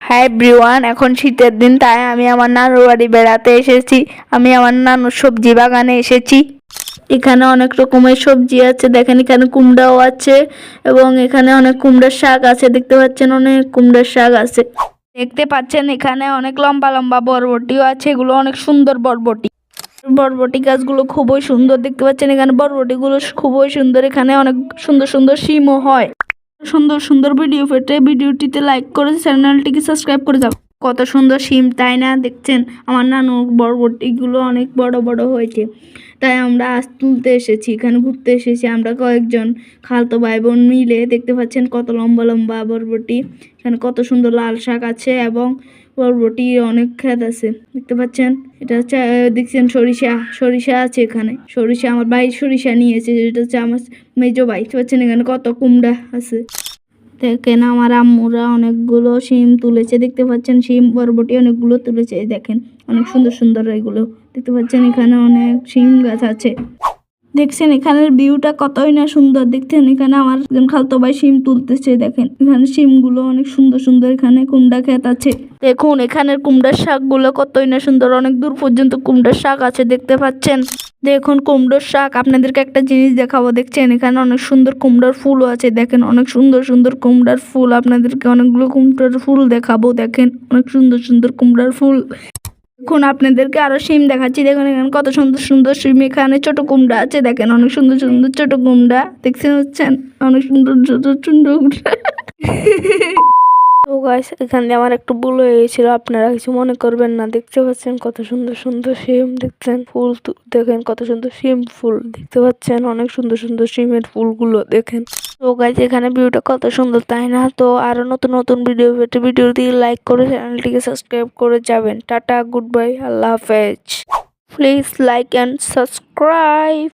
Hi everyone, এখন শীতের দিন, তাই আমি আমার নানুর বাড়ি বেড়াতে এসেছি। আমি আমার নানুর সবজি বাগানে এসেছি। এখানে অনেক রকমের সবজি আছে, দেখেন এখানে কুমড়াও আছে এবং এখানে অনেক কুমড়ার শাক আছে। দেখতে পাচ্ছেন অনেক কুমড়ার শাক আছে। দেখতে পাচ্ছেন এখানে অনেক লম্বা লম্বা বরবটিও আছে, এগুলো অনেক সুন্দর বরবটি। বরবটি গাছগুলো খুবই সুন্দর, দেখতে পাচ্ছেন এখানে বরবটিগুলো খুবই সুন্দর। এখানে অনেক সুন্দর সুন্দর শিমও হয়। সুন্দর সুন্দর ভিডিও পেতে ভিডিওটিতে লাইক করে চ্যানেলটিকে সাবস্ক্রাইব করে যাও। কত সুন্দর শিম, তাই না? দেখছেন আমার নানু বরবটিগুলো অনেক বড় বড় হয়েছে, তাই আমরা আজ তুলতে এসেছি, এখানে ঘুরতে এসেছি আমরা কয়েকজন খালতো ভাই বোন মিলে। দেখতে পাচ্ছেন কত লম্বা লম্বা বরবটি। এখানে কত সুন্দর লাল শাক আছে এবং বরবটি অনেক ক্ষেত আছে। দেখতে পাচ্ছেন এটা হচ্ছে দেখছেন সরিষা, সরিষা আছে এখানে। সরিষা আমার ভাই সরিষা নিয়েছে, এটা হচ্ছে আমার মেজো ভাই। দেখতে পাচ্ছেন এখানে কত কুমড়া আছে। দেখেন আমার আম্মুরা অনেকগুলো শিম তুলেছে, দেখতে পাচ্ছেন শিম বরবটি অনেকগুলো তুলেছে। দেখেন অনেক সুন্দর সুন্দর এগুলো। দেখতে পাচ্ছেন এখানে অনেক শিম গাছ আছে। দেখছেন এখানের ভিউটা কতই না সুন্দর। দেখছেন এখানে আমার একজন খালতো ভাই শিম তুলতেছে। দেখেন এখানে শিমগুলো অনেক সুন্দর সুন্দর। এখানে কুমড়া ক্ষেত আছে, দেখুন এখানের কুমড়ার শাকগুলো কতই না সুন্দর। অনেক দূর পর্যন্ত কুমড়ার শাক আছে, দেখতে পাচ্ছেন। দেখুন কুমড়োর শাক, আপনাদেরকে একটা জিনিস দেখাবো। দেখছেন এখানে অনেক সুন্দর কুমড়ার ফুলও আছে। দেখেন অনেক সুন্দর সুন্দর কুমড়ার ফুল। আপনাদেরকে অনেকগুলো কুমড়ার ফুল দেখাবো। দেখেন অনেক সুন্দর সুন্দর কুমড়ার ফুল। দেখুন আপনাদেরকে আরো শিম দেখাচ্ছি। দেখুন এখানে কত সুন্দর সুন্দর শিম। এখানে ছোট কুমড়া আছে, দেখেন অনেক সুন্দর সুন্দর ছোট কুমড়া। দেখছেন হচ্ছেন অনেক সুন্দর ছোট ছোট তো গাইস, এখানে আমার একটু ভুল হয়ে গেছিল, আপনারা কিছু মনে করবেন না। দেখতে পাচ্ছেন কত সুন্দর সুন্দর শিম। দেখছেন ফুল, দেখেন কত সুন্দর শিম ফুল। দেখতে পাচ্ছেন অনেক সুন্দর সুন্দর শিমের ফুলগুলো দেখেন। তো গাইস এখানে ভিউটা কত সুন্দর, তাই না? তো আরো নতুন নতুন ভিডিও পেতে ভিডিওটি লাইক করে চ্যানেলটিকে সাবস্ক্রাইব করে যাবেন। টাটা, গুড বাই, আল্লাহ হাফেজ। Please like and subscribe.